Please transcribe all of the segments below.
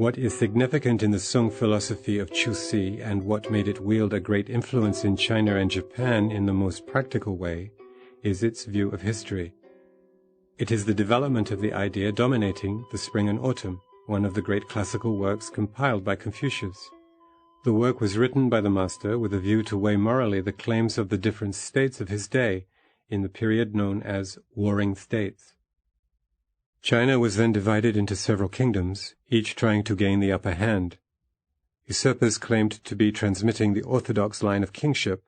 What is significant in the Sung philosophy of Chusi and what made it wield a great influence in China and Japan in the most practical way is its view of history. It is the development of the idea dominating The Spring and Autumn, one of the great classical works compiled by Confucius. The work was written by the master with a view to weigh morally the claims of the different states of his day in the period known as Warring States. China was then divided into several kingdoms, each trying to gain the upper hand. Usurpers claimed to be transmitting the orthodox line of kingship,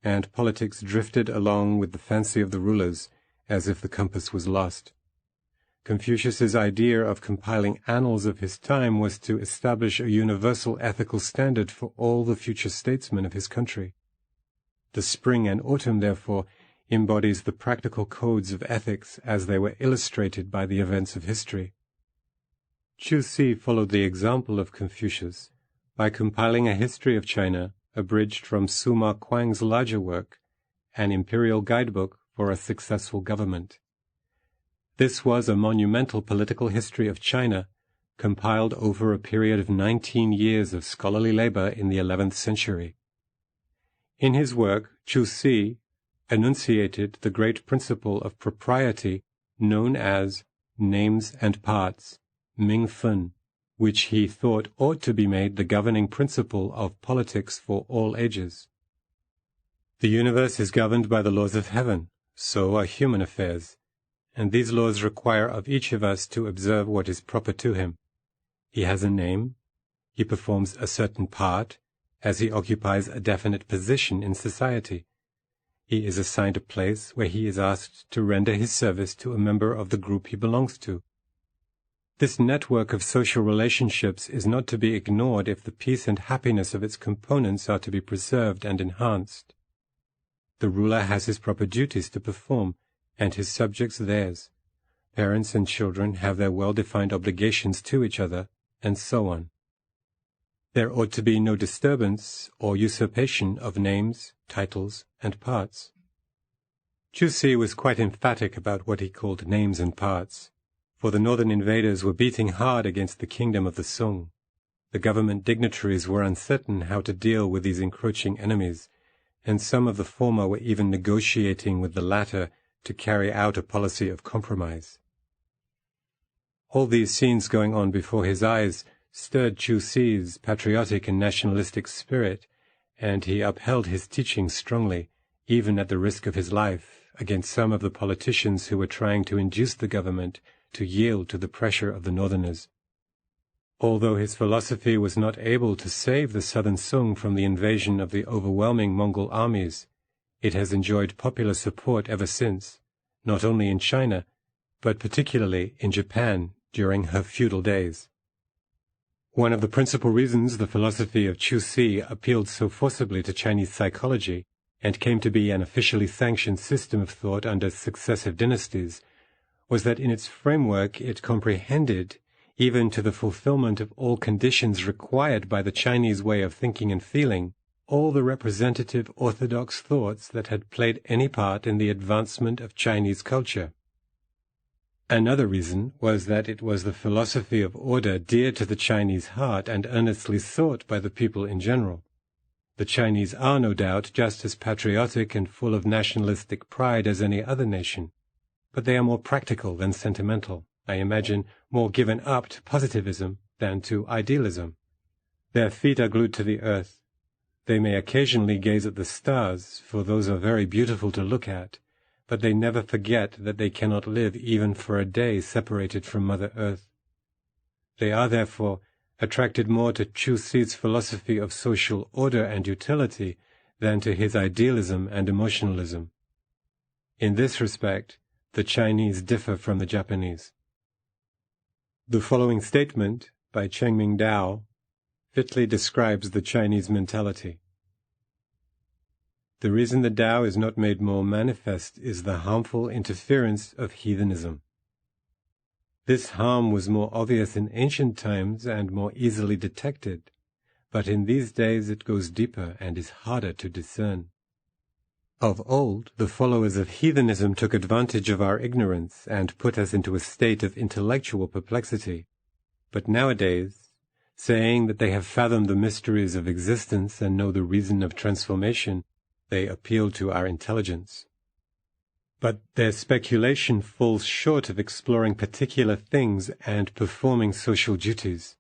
and politics drifted along with the fancy of the rulers, as if the compass was lost. Confucius's idea of compiling annals of his time was to establish a universal ethical standard for all the future statesmen of his country. The Spring and Autumn, therefore, embodies the practical codes of ethics as they were illustrated by the events of history. Chusi followed the example of Confucius by compiling a history of China abridged from Sima Kuang's larger work, an imperial guidebook for a successful government. This was a monumental political history of China, compiled over a period of 19 years of scholarly labor in the 11th century. In his work, Chusi enunciated the great principle of propriety known as names and parts, Ming Fen, which he thought ought to be made the governing principle of politics for all ages. The universe is governed by the laws of heaven, so are human affairs, and these laws require of each of us to observe what is proper to him. He has a name, he performs a certain part, as he occupies a definite position in society. He is assigned a place where he is asked to render his service to a member of the group he belongs to. This network of social relationships is not to be ignored if the peace and happiness of its components are to be preserved and enhanced. The ruler has his proper duties to perform, and his subjects theirs. Parents and children have their well-defined obligations to each other, and so on. There ought to be no disturbance or usurpation of names, titles, and parts. Chusi was quite emphatic about what he called names and parts, for the northern invaders were beating hard against the kingdom of the Sung. The government dignitaries were uncertain how to deal with these encroaching enemies, and some of the former were even negotiating with the latter to carry out a policy of compromise. All these scenes going on before his eyes stirred Chusi's patriotic and nationalistic spirit, and he upheld his teaching strongly, even at the risk of his life, against some of the politicians who were trying to induce the government to yield to the pressure of the northerners. Although his philosophy was not able to save the southern Sung from the invasion of the overwhelming Mongol armies, it has enjoyed popular support ever since, not only in China, but particularly in Japan during her feudal days. One of the principal reasons the philosophy of Chusi appealed so forcibly to Chinese psychology and came to be an officially sanctioned system of thought under successive dynasties was that in its framework it comprehended, even to the fulfillment of all conditions required by the Chinese way of thinking and feeling, all the representative orthodox thoughts that had played any part in the advancement of Chinese culture. Another reason was that it was the philosophy of order dear to the Chinese heart and earnestly sought by the people in general. The Chinese are, no doubt, just as patriotic and full of nationalistic pride as any other nation, but they are more practical than sentimental, I imagine more given up to positivism than to idealism. Their feet are glued to the earth. They may occasionally gaze at the stars, for those are very beautiful to look at, but they never forget that they cannot live even for a day separated from Mother Earth. They are, therefore, attracted more to Chusi's philosophy of social order and utility than to his idealism and emotionalism. In this respect, the Chinese differ from the Japanese. The following statement by Chengming Dao fitly describes the Chinese mentality. The reason the Tao is not made more manifest is the harmful interference of heathenism. This harm was more obvious in ancient times and more easily detected, but in these days it goes deeper and is harder to discern. Of old, the followers of heathenism took advantage of our ignorance and put us into a state of intellectual perplexity, but nowadays saying that they have fathomed the mysteries of existence and know the reason of transformation. They appeal to our intelligence. But their speculation falls short of exploring particular things and performing social duties.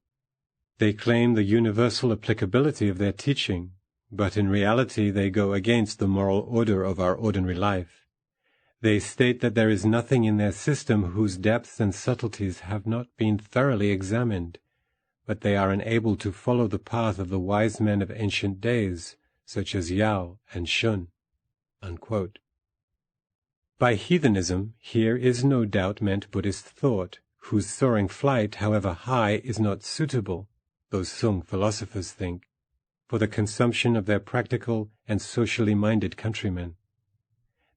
They claim the universal applicability of their teaching, but in reality they go against the moral order of our ordinary life. They state that there is nothing in their system whose depths and subtleties have not been thoroughly examined, but they are unable to follow the path of the wise men of ancient days, such as Yao and Shun." Unquote. By heathenism, here is no doubt meant Buddhist thought, whose soaring flight, however high, is not suitable, those Sung philosophers think, for the consumption of their practical and socially minded countrymen.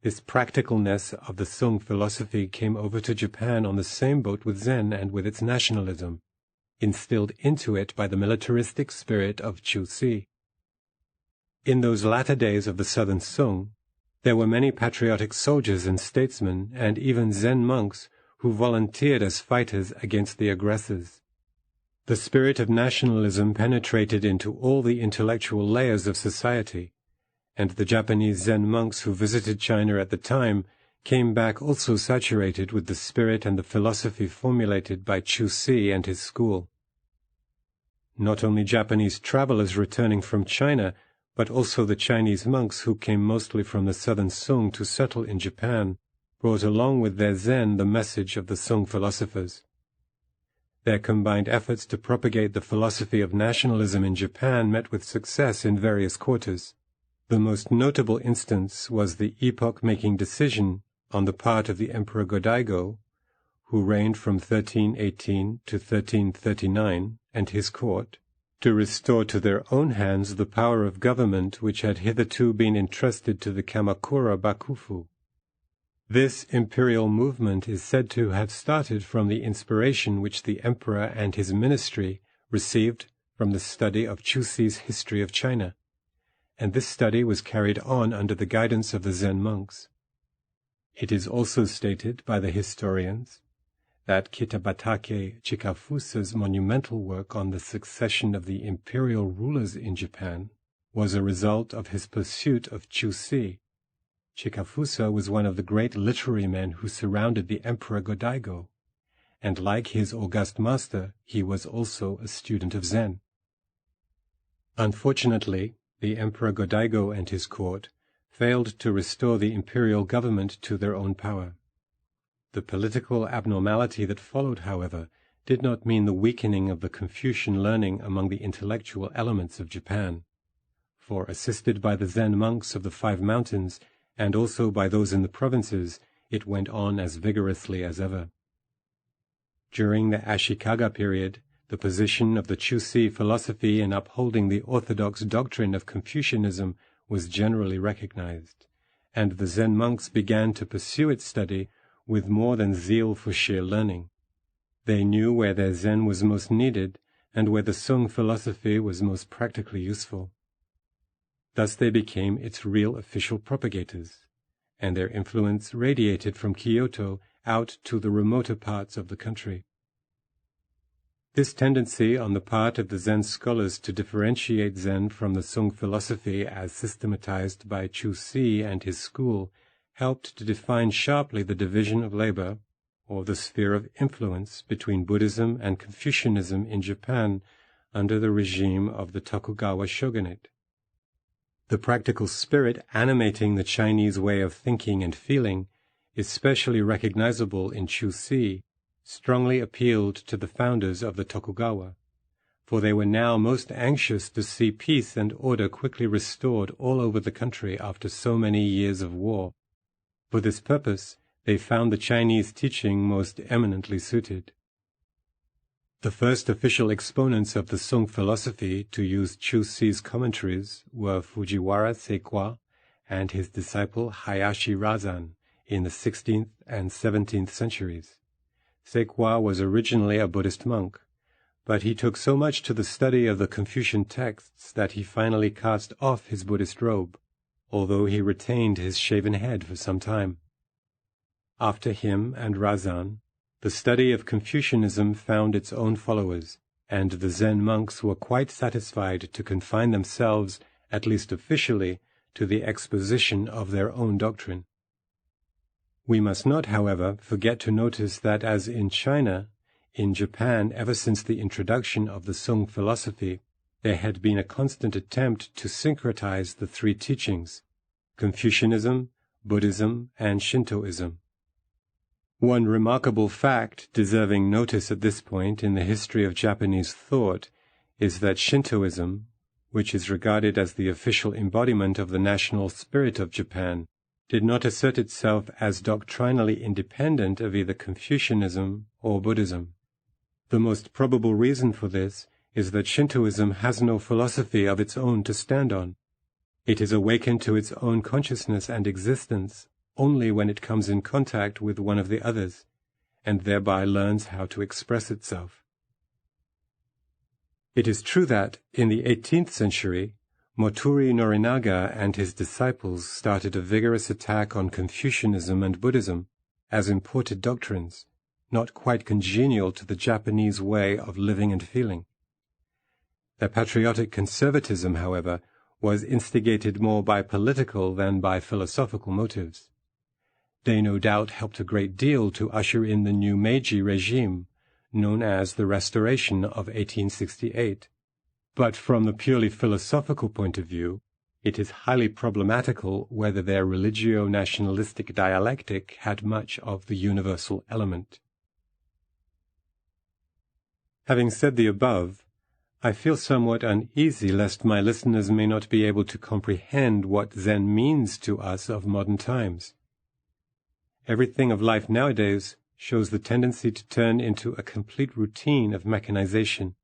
This practicalness of the Sung philosophy came over to Japan on the same boat with Zen and with its nationalism, instilled into it by the militaristic spirit of Chusi. In those latter days of the Southern Sung, there were many patriotic soldiers and statesmen, and even Zen monks, who volunteered as fighters against the aggressors. The spirit of nationalism penetrated into all the intellectual layers of society, and the Japanese Zen monks who visited China at the time came back also saturated with the spirit and the philosophy formulated by Chusi and his school. Not only Japanese travelers returning from China, but also the Chinese monks who came mostly from the southern Sung to settle in Japan, brought along with their Zen the message of the Sung philosophers. Their combined efforts to propagate the philosophy of nationalism in Japan met with success in various quarters. The most notable instance was the epoch-making decision on the part of the Emperor Go-Daigo, who reigned from 1318 to 1339, and his court, to restore to their own hands the power of government which had hitherto been entrusted to the Kamakura Bakufu. This imperial movement is said to have started from the inspiration which the emperor and his ministry received from the study of Chusi's history of China, and this study was carried on under the guidance of the Zen monks. It is also stated by the historians that Kitabatake Chikafusa's monumental work on the succession of the imperial rulers in Japan was a result of his pursuit of Chusi. Chikafusa was one of the great literary men who surrounded the Emperor Go-Daigo, and like his august master, he was also a student of Zen. Unfortunately, the Emperor Go-Daigo and his court failed to restore the imperial government to their own power. The political abnormality that followed, however, did not mean the weakening of the Confucian learning among the intellectual elements of Japan, for assisted by the Zen monks of the Five Mountains, and also by those in the provinces, it went on as vigorously as ever. During the Ashikaga period, the position of the Chusi philosophy in upholding the orthodox doctrine of Confucianism was generally recognized, and the Zen monks began to pursue its study with more than zeal for sheer learning. They knew where their Zen was most needed, and where the Sung philosophy was most practically useful. Thus they became its real official propagators, and their influence radiated from Kyoto out to the remoter parts of the country. This tendency on the part of the Zen scholars to differentiate Zen from the Sung philosophy as systematized by Chusi and his school helped to define sharply the division of labor, or the sphere of influence, between Buddhism and Confucianism in Japan under the regime of the Tokugawa shogunate. The practical spirit animating the Chinese way of thinking and feeling, especially recognizable in Chusi, strongly appealed to the founders of the Tokugawa, for they were now most anxious to see peace and order quickly restored all over the country after so many years of war. For this purpose, they found the Chinese teaching most eminently suited. The first official exponents of the Sung philosophy to use Chusi's commentaries were Fujiwara Seikwa and his disciple Hayashi Razan in the 16th and 17th centuries. Seikwa was originally a Buddhist monk, but he took so much to the study of the Confucian texts that he finally cast off his Buddhist robe, although he retained his shaven head for some time. After him and Razan, the study of Confucianism found its own followers, and the Zen monks were quite satisfied to confine themselves, at least officially, to the exposition of their own doctrine. We must not, however, forget to notice that as in China, in Japan, ever since the introduction of the Sung philosophy, there had been a constant attempt to syncretize the three teachings, Confucianism, Buddhism, and Shintoism. One remarkable fact deserving notice at this point in the history of Japanese thought is that Shintoism, which is regarded as the official embodiment of the national spirit of Japan, did not assert itself as doctrinally independent of either Confucianism or Buddhism. The most probable reason for this is that Shintoism has no philosophy of its own to stand on. It is awakened to its own consciousness and existence only when it comes in contact with one of the others, and thereby learns how to express itself. It is true that, in the 18th century, Moturi Norinaga and his disciples started a vigorous attack on Confucianism and Buddhism as imported doctrines, not quite congenial to the Japanese way of living and feeling. Their patriotic conservatism, however, was instigated more by political than by philosophical motives. They no doubt helped a great deal to usher in the new Meiji regime, known as the Restoration of 1868. But from the purely philosophical point of view, it is highly problematical whether their religio-nationalistic dialectic had much of the universal element. Having said the above, I feel somewhat uneasy lest my listeners may not be able to comprehend what Zen means to us of modern times. Everything of life nowadays shows the tendency to turn into a complete routine of mechanization,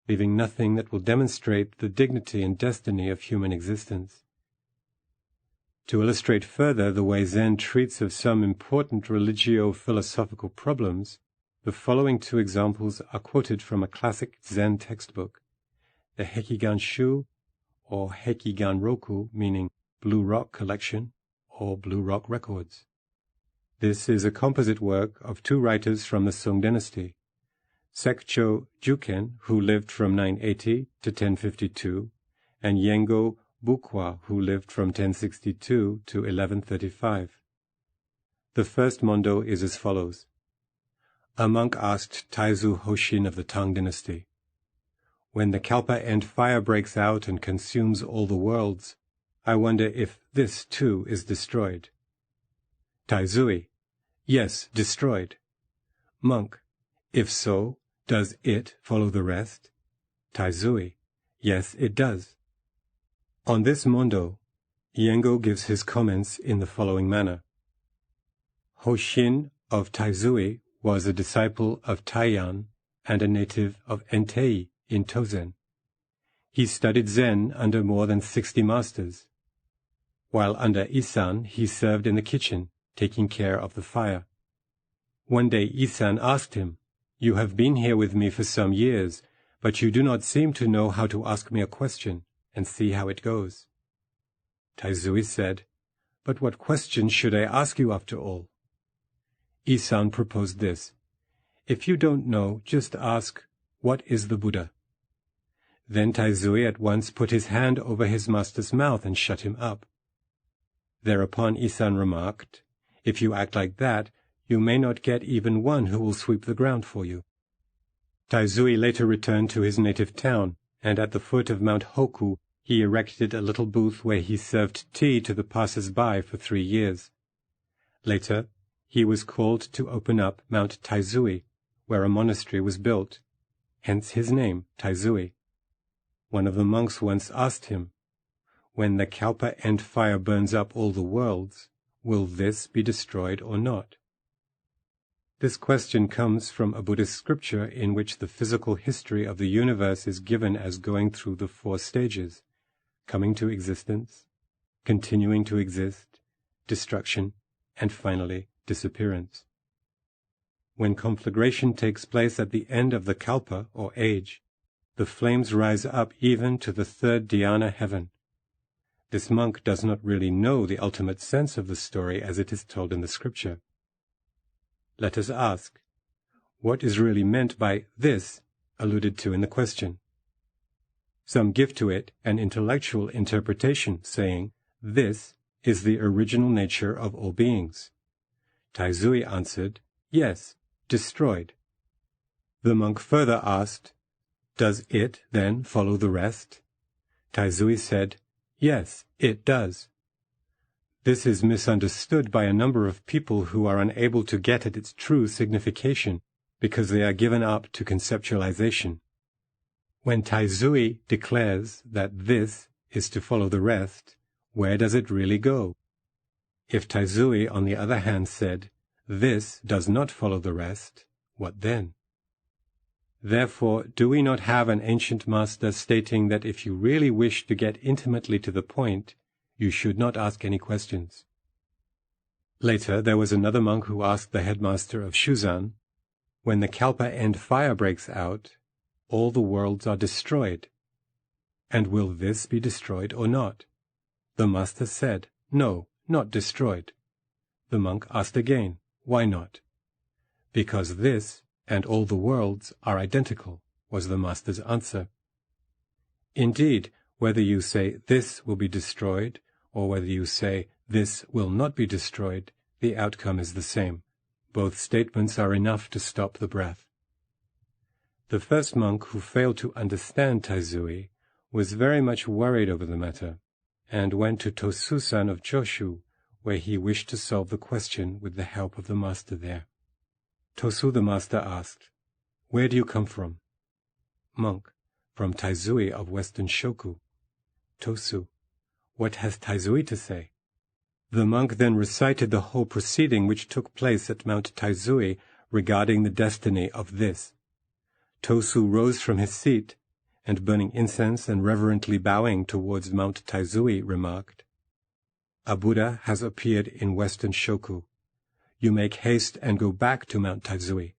leaving nothing that will demonstrate the dignity and destiny of human existence. To illustrate further the way Zen treats of some important religio-philosophical problems, the following two examples are quoted from a classic Zen textbook, the Hekigan-shu, or Hekigan-roku, meaning Blue Rock Collection, or Blue Rock Records. This is a composite work of two writers from the Sung dynasty, Sekcho Juken, who lived from 980 to 1052, and Yengo Bukwa, who lived from 1062 to 1135. The first mondo is as follows. A monk asked Taizu Hoshin of the Tang dynasty, "When the Kalpa end fire breaks out and consumes all the worlds, I wonder if this too is destroyed." Taizui, "Yes, destroyed." Monk, "If so, does it follow the rest?" Taizui, "Yes, it does." On this mondo, Yengo gives his comments in the following manner. Hoshin of Taizui was a disciple of Taiyan and a native of Entei in Tozen. He studied Zen under more than 60 masters. While under Isan, he served in the kitchen, taking care of the fire. One day Isan asked him, "You have been here with me for some years, but you do not seem to know how to ask me a question and see how it goes." Taizui said, "But what question should I ask you after all?" Isan proposed this. "If you don't know, just ask, 'What is the Buddha?'" Then Taizui at once put his hand over his master's mouth and shut him up. Thereupon Isan remarked, "If you act like that, you may not get even one who will sweep the ground for you." Taizui later returned to his native town, and at the foot of Mount Hoku he erected a little booth where he served tea to the passers-by for 3 years. Later, he was called to open up Mount Taizui, where a monastery was built, hence his name, Taizui. One of the monks once asked him, "When the Kalpa end fire burns up all the worlds, will this be destroyed or not?" This question comes from a Buddhist scripture in which the physical history of the universe is given as going through the 4 stages: coming to existence, continuing to exist, destruction, and finally disappearance. When conflagration takes place at the end of the kalpa, or age, the flames rise up even to the 3rd dhyana heaven. This monk does not really know the ultimate sense of the story as it is told in the scripture. Let us ask, what is really meant by this alluded to in the question. Some give to it an intellectual interpretation, saying, "This is the original nature of all beings." Taizui answered, "Yes, destroyed." The monk further asked, "Does it then follow the rest?" Taizui said, "Yes, it does." This is misunderstood by a number of people who are unable to get at its true signification because they are given up to conceptualization. When Taizui declares that this is to follow the rest, where does it really go? If Taizui, on the other hand, said, "This does not follow the rest," what then? Therefore, do we not have an ancient master stating that if you really wish to get intimately to the point, you should not ask any questions? Later, there was another monk who asked the headmaster of Shuzan, "When the Kalpa end fire breaks out, all the worlds are destroyed. And will this be destroyed or not?" The master said, "No, not destroyed." The monk asked again, "Why not?" "Because this and all the worlds are identical," was the master's answer. Indeed, whether you say this will be destroyed, or whether you say this will not be destroyed, the outcome is the same. Both statements are enough to stop the breath. The first monk who failed to understand Taizui was very much worried over the matter, and went to Tosu-san of Joshu, where he wished to solve the question with the help of the master there. Tosu the master asked, "Where do you come from?" Monk, "From Taizui of Western Shoku." Tosu, "What has Taizui to say?" The monk then recited the whole proceeding which took place at Mount Taizui regarding the destiny of this. Tosu rose from his seat, and burning incense and reverently bowing towards Mount Taizui, remarked, "A Buddha has appeared in Western Shoku. You make haste and go back to Mount Taizui."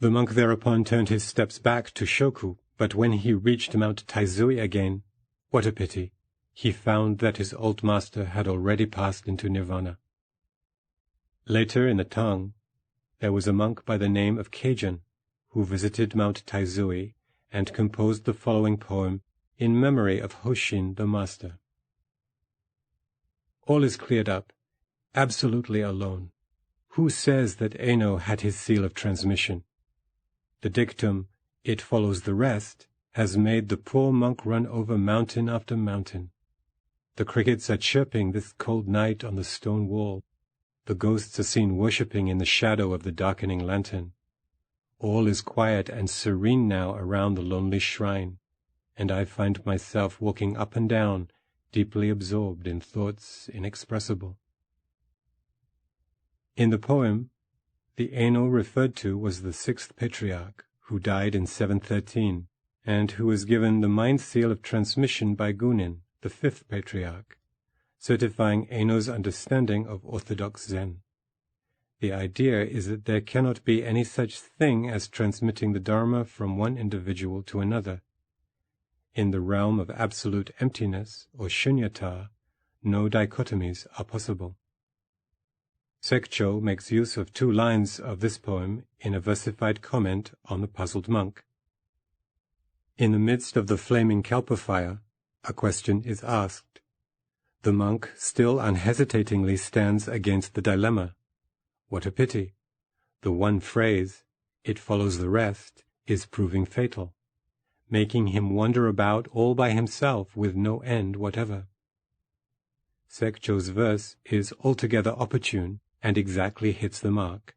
The monk thereupon turned his steps back to Shoku, but when he reached Mount Taizui again, what a pity, he found that his old master had already passed into nirvana. Later in the Tang, there was a monk by the name of Keijan, who visited Mount Taizui and composed the following poem in memory of Hoshin the master. All is cleared up, absolutely alone. Who says that Eno had his seal of transmission? The dictum, "It follows the rest," has made the poor monk run over mountain after mountain. The crickets are chirping this cold night on the stone wall. The ghosts are seen worshipping in the shadow of the darkening lantern. All is quiet and serene now around the lonely shrine, and I find myself walking up and down, deeply absorbed in thoughts inexpressible. In the poem, the Eno referred to was the sixth patriarch, who died in 713, and who was given the mind seal of transmission by Gunin, the fifth patriarch, certifying Eno's understanding of orthodox Zen. The idea is that there cannot be any such thing as transmitting the Dharma from one individual to another. In the realm of absolute emptiness, or shunyata, no dichotomies are possible. Sekcho makes use of 2 lines of this poem in a versified comment on the puzzled monk. In the midst of the flaming Kalpa fire, a question is asked. The monk still unhesitatingly stands against the dilemma. What a pity! The one phrase, "It follows the rest," is proving fatal, making him wander about all by himself with no end whatever. Sekcho's verse is altogether opportune and exactly hits the mark,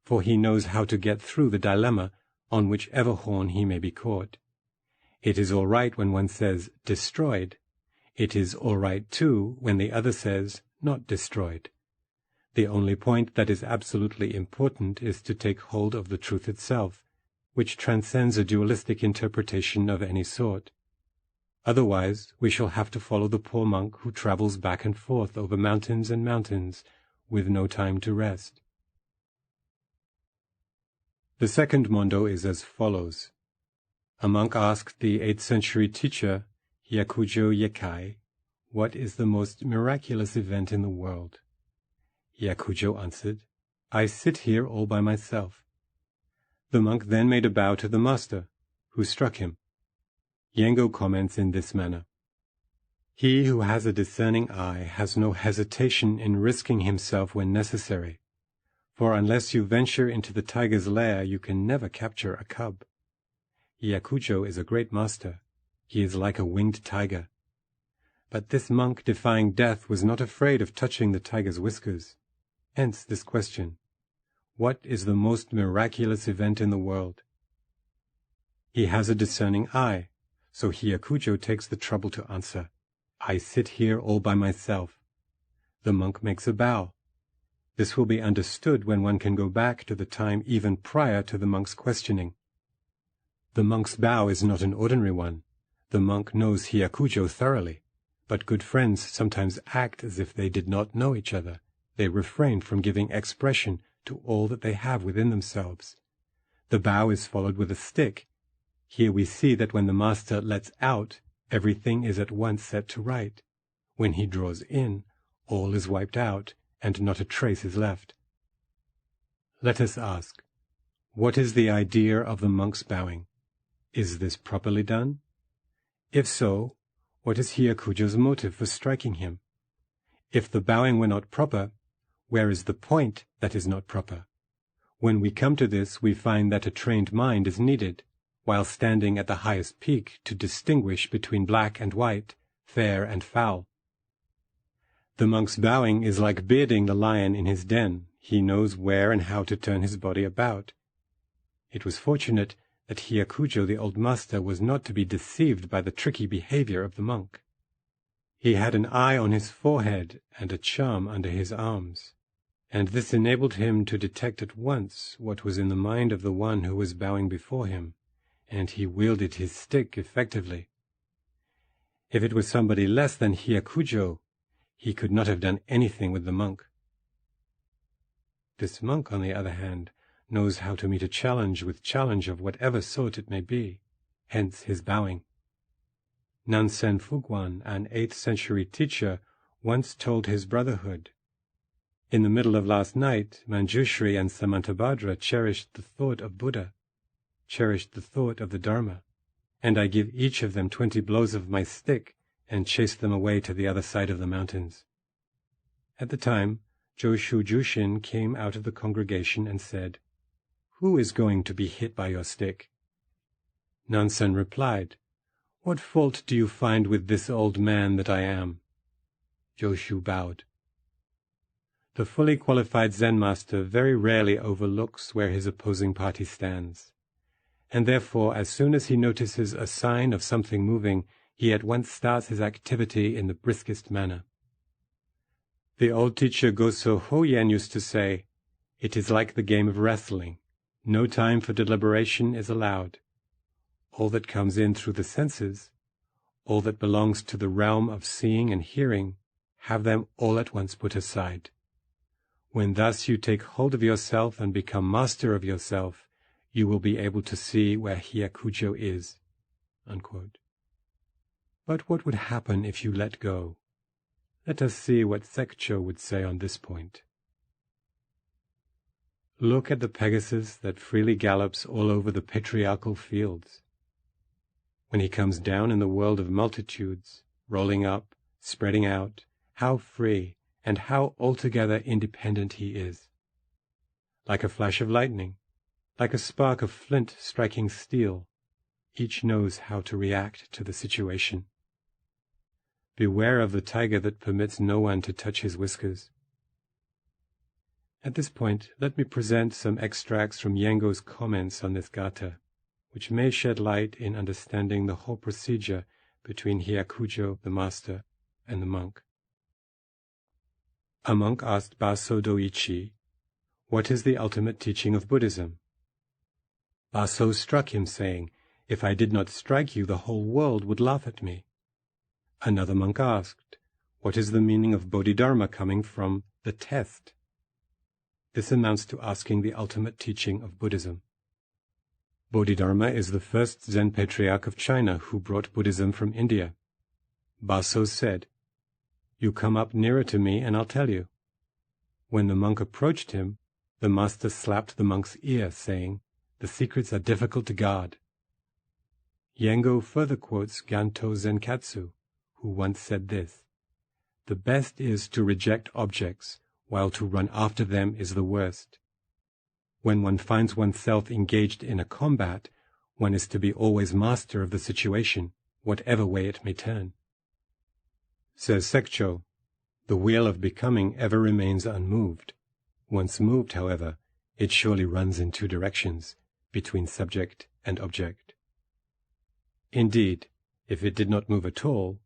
for he knows how to get through the dilemma on whichever horn he may be caught. It is all right when one says destroyed. It is all right, too, when the other says not destroyed. The only point that is absolutely important is to take hold of the truth itself, which transcends a dualistic interpretation of any sort. Otherwise, we shall have to follow the poor monk who travels back and forth over mountains and mountains, with no time to rest. The second mondo is as follows. A monk asked the 8th century teacher, Hyakujo Yekai, what is the most miraculous event in the world? Hyakujo answered, I sit here all by myself. The monk then made a bow to the master, who struck him. Yengo comments in this manner: "He who has a discerning eye has no hesitation in risking himself when necessary, for unless you venture into the tiger's lair, you can never capture a cub. Hyakujo is a great master. He is like a winged tiger. But this monk defying death was not afraid of touching the tiger's whiskers. Hence this question: what is the most miraculous event in the world? He has a discerning eye, so Hyakujo takes the trouble to answer, 'I sit here all by myself.' The monk makes a bow. This will be understood when one can go back to the time even prior to the monk's questioning. The monk's bow is not an ordinary one. The monk knows Hyakujo thoroughly, but good friends sometimes act as if they did not know each other. They refrain from giving expression to all that they have within themselves. The bow is followed with a stick. Here we see that when the master lets out, everything is at once set to right. When he draws in, all is wiped out, and not a trace is left. Let us ask, what is the idea of the monk's bowing? Is this properly done? If so, what is Hyakujo's motive for striking him? If the bowing were not proper, where is the point that is not proper? When we come to this, we find that a trained mind is needed, while standing at the highest peak, to distinguish between black and white, fair and foul. The monk's bowing is like bearding the lion in his den. He knows where and how to turn his body about. It was fortunate that Hyakujo, the old master, was not to be deceived by the tricky behavior of the monk. He had an eye on his forehead and a charm under his arms, and this enabled him to detect at once what was in the mind of the one who was bowing before him, and he wielded his stick effectively. If it was somebody less than Hyakujo, he could not have done anything with the monk. This monk, on the other hand, knows how to meet a challenge with challenge of whatever sort it may be, hence his bowing. Nansen Fuguan, an 8th century teacher, once told his brotherhood, "In the middle of last night, Manjushri and Samantabhadra cherished the thought of Buddha, cherished the thought of the Dharma, and I give each of them 20 blows of my stick and chased them away to the other side of the mountains." At the time, Joshu Jushin came out of the congregation and said, "Who is going to be hit by your stick?" Nansen replied, "What fault do you find with this old man that I am?" Joshu bowed. The fully qualified Zen master very rarely overlooks where his opposing party stands, and therefore as soon as he notices a sign of something moving, he at once starts his activity in the briskest manner. The old teacher Goso Hoyen used to say, "It is like the game of wrestling. No time for deliberation is allowed. All that comes in through the senses, all that belongs to the realm of seeing and hearing, have them all at once put aside. When thus you take hold of yourself and become master of yourself, you will be able to see where Hyakujo is." Unquote. But what would happen if you let go? Let us see what Sekcho would say on this point. Look at the Pegasus that freely gallops all over the patriarchal fields. When he comes down in the world of multitudes, rolling up, spreading out, how free and how altogether independent he is. Like a flash of lightning, like a spark of flint striking steel, each knows how to react to the situation. Beware of the tiger that permits no one to touch his whiskers. At this point, let me present some extracts from Yengo's comments on this gatha, which may shed light in understanding the whole procedure between Hyakujo, the master, and the monk. A monk asked Baso Doichi, "What is the ultimate teaching of Buddhism?" Baso struck him, saying, "If I did not strike you, the whole world would laugh at me." Another monk asked, "What is the meaning of Bodhidharma coming from the test?" This amounts to asking the ultimate teaching of Buddhism. Bodhidharma is the first Zen patriarch of China who brought Buddhism from India. Baso said, "You come up nearer to me and I'll tell you." When the monk approached him, the master slapped the monk's ear, saying, The secrets are difficult to guard. Yengo further quotes Ganto Zenkatsu, who once said this: "The best is to reject objects, while to run after them is the worst." When one finds oneself engaged in a combat, one is to be always master of the situation, whatever way it may turn. Says Sekcho, "The wheel of becoming ever remains unmoved. Once moved, however, it surely runs in two directions, between subject and object." Indeed, if it did not move at all,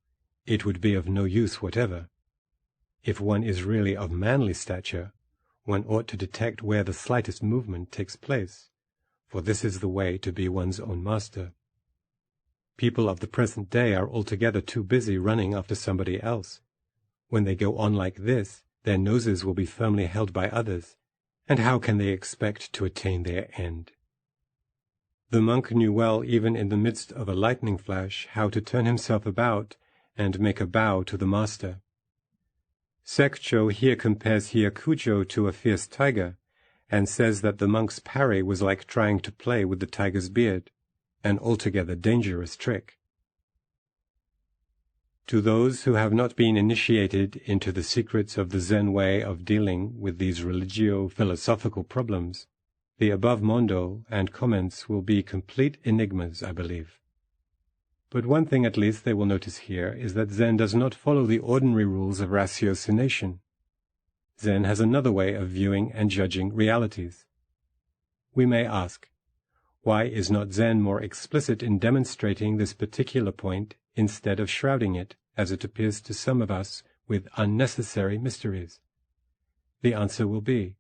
it would be of no use whatever. If one is really of manly stature, one ought to detect where the slightest movement takes place, for this is the way to be one's own master. People of the present day are altogether too busy running after somebody else. When they go on like this, their noses will be firmly held by others, and how can they expect to attain their end? The monk knew well, even in the midst of a lightning flash, how to turn himself about and make a bow to the master. Sekcho here compares Hyakujo to a fierce tiger, and says that the monk's parry was like trying to play with the tiger's beard, an altogether dangerous trick. To those who have not been initiated into the secrets of the Zen way of dealing with these religio-philosophical problems, the above mondo and comments will be complete enigmas, I believe. But one thing at least they will notice here is that Zen does not follow the ordinary rules of ratiocination. Zen has another way of viewing and judging realities. We may ask, why is not Zen more explicit in demonstrating this particular point instead of shrouding it, as it appears to some of us, with unnecessary mysteries? The answer will be,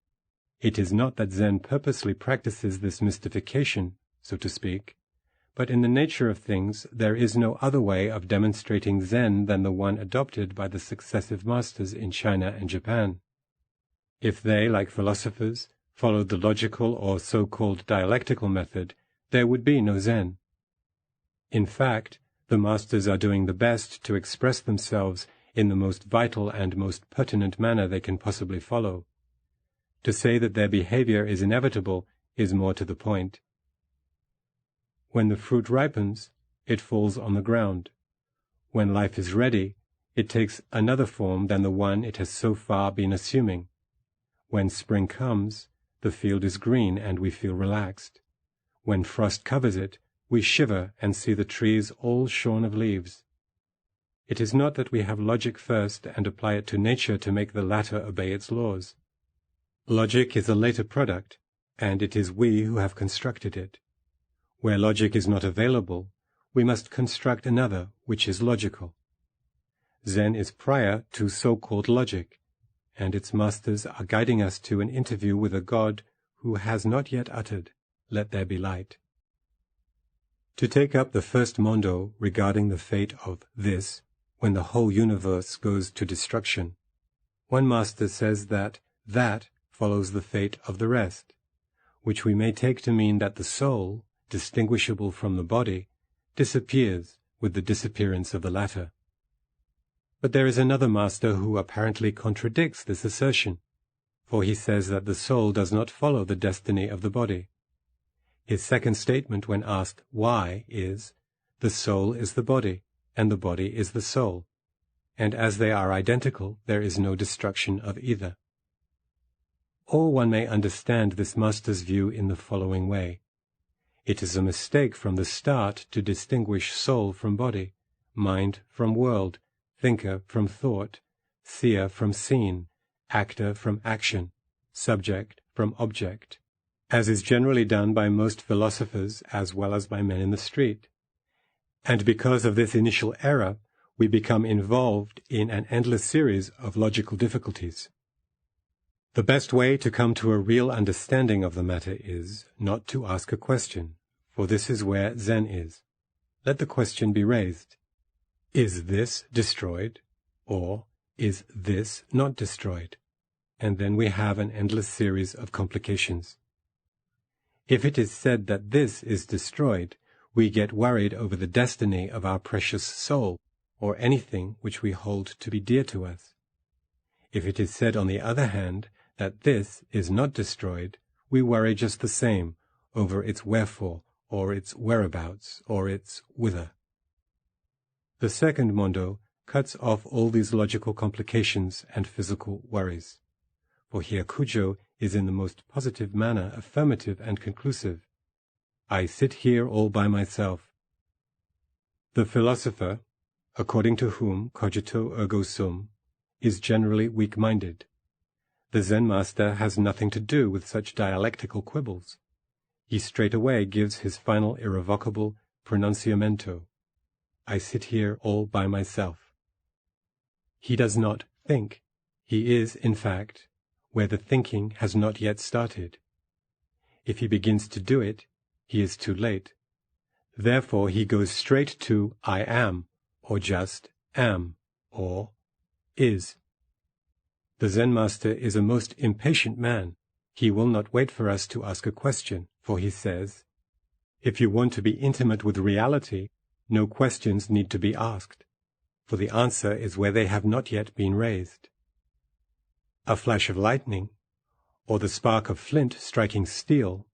it is not that Zen purposely practices this mystification, so to speak, but in the nature of things there is no other way of demonstrating Zen than the one adopted by the successive masters in China and Japan. If they, like philosophers, followed the logical or so-called dialectical method, there would be no Zen. In fact, the masters are doing the best to express themselves in the most vital and most pertinent manner they can possibly follow. To say that their behavior is inevitable is more to the point. When the fruit ripens, it falls on the ground. When life is ready, it takes another form than the one it has so far been assuming. When spring comes, the field is green and we feel relaxed. When frost covers it, we shiver and see the trees all shorn of leaves. It is not that we have logic first and apply it to nature to make the latter obey its laws. Logic is a later product, and it is we who have constructed it. Where logic is not available, we must construct another which is logical. Zen is prior to so-called logic, and its masters are guiding us to an interview with a God who has not yet uttered, "Let there be light." To take up the first mondo regarding the fate of this, when the whole universe goes to destruction, one master says that follows the fate of the rest, which we may take to mean that the soul, distinguishable from the body, disappears with the disappearance of the latter. But there is another master who apparently contradicts this assertion, for he says that the soul does not follow the destiny of the body. His second statement when asked why is, the soul is the body, and the body is the soul, and as they are identical, there is no destruction of either. Or one may understand this master's view in the following way. It is a mistake from the start to distinguish soul from body, mind from world, thinker from thought, seer from seen, actor from action, subject from object, as is generally done by most philosophers as well as by men in the street. And because of this initial error, we become involved in an endless series of logical difficulties. The best way to come to a real understanding of the matter is not to ask a question, for this is where Zen is. Let the question be raised. Is this destroyed, or is this not destroyed? And then we have an endless series of complications. If it is said that this is destroyed, we get worried over the destiny of our precious soul, or anything which we hold to be dear to us. If it is said, on the other hand, that this is not destroyed, we worry just the same, over its wherefore, or its whereabouts, or its whither. The second mondo cuts off all these logical complications and physical worries, for Hyakujo is in the most positive manner affirmative and conclusive. I sit here all by myself. The philosopher, according to whom cogito ergo sum, is generally weak-minded. The Zen master has nothing to do with such dialectical quibbles. He straightway gives his final irrevocable pronunciamento. I sit here all by myself. He does not think. He is, in fact, where the thinking has not yet started. If he begins to do it, he is too late. Therefore he goes straight to I am, or just am, or is. The Zen master is a most impatient man. He will not wait for us to ask a question, for he says, if you want to be intimate with reality, no questions need to be asked, for the answer is where they have not yet been raised. A flash of lightning, or the spark of flint striking steel,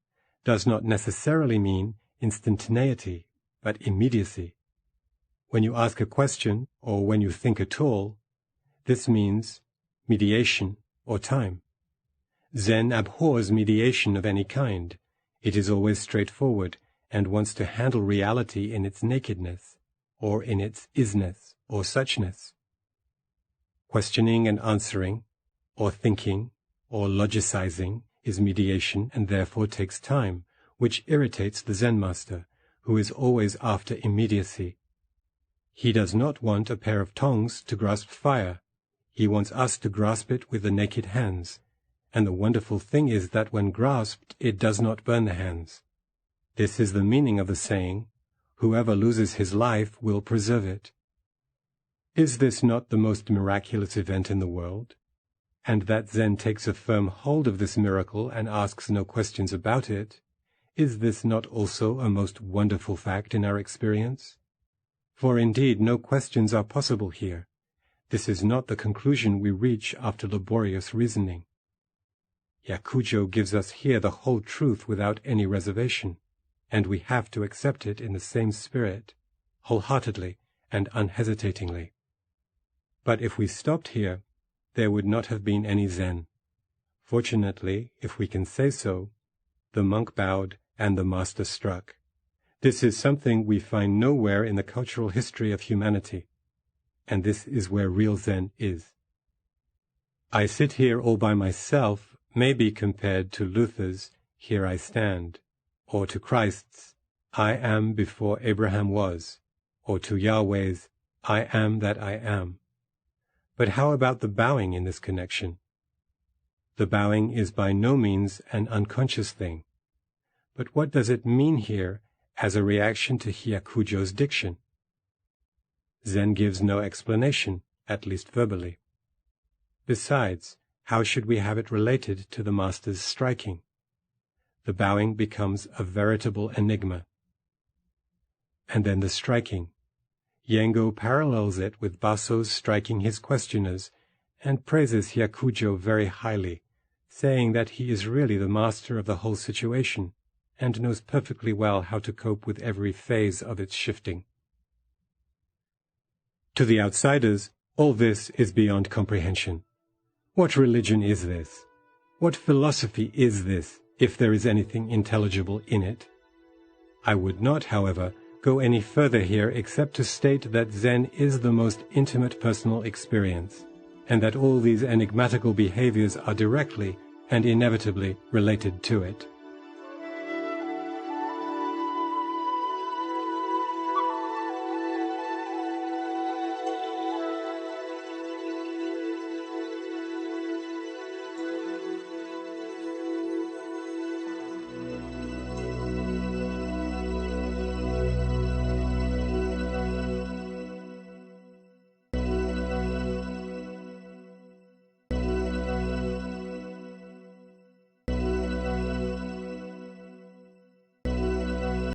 does not necessarily mean instantaneity, but immediacy. When you ask a question, or when you think at all, this means mediation or time. Zen abhors mediation of any kind. It is always straightforward and wants to handle reality in its nakedness, or in its isness or suchness. Questioning and answering, or thinking, or logicizing is mediation and therefore takes time, which irritates the Zen master, who is always after immediacy. He does not want a pair of tongs to grasp fire. He wants us to grasp it with the naked hands, and the wonderful thing is that when grasped, it does not burn the hands. This is the meaning of the saying, whoever loses his life will preserve it. Is this not the most miraculous event in the world? And that Zen takes a firm hold of this miracle and asks no questions about it, is this not also a most wonderful fact in our experience? For indeed no questions are possible here. This is not the conclusion we reach after laborious reasoning. Hyakujo gives us here the whole truth without any reservation, and we have to accept it in the same spirit, wholeheartedly and unhesitatingly. But if we stopped here, there would not have been any Zen. Fortunately, if we can say so, the monk bowed and the master struck. This is something we find nowhere in the cultural history of humanity, and this is where real Zen is. I sit here all by myself may be compared to Luther's Here I Stand, or to Christ's I am before Abraham was, or to Yahweh's I am that I am. But how about the bowing in this connection? The bowing is by no means an unconscious thing. But what does it mean here as a reaction to Hyakujo's diction? Zen gives no explanation, at least verbally. Besides, how should we have it related to the master's striking? The bowing becomes a veritable enigma. And then the striking. Yengo parallels it with Baso's striking his questioners and praises Hyakujo very highly, saying that he is really the master of the whole situation and knows perfectly well how to cope with every phase of its shifting. To the outsiders, all this is beyond comprehension. What religion is this? What philosophy is this, if there is anything intelligible in it? I would not, however, go any further here except to state that Zen is the most intimate personal experience, and that all these enigmatical behaviors are directly and inevitably related to it.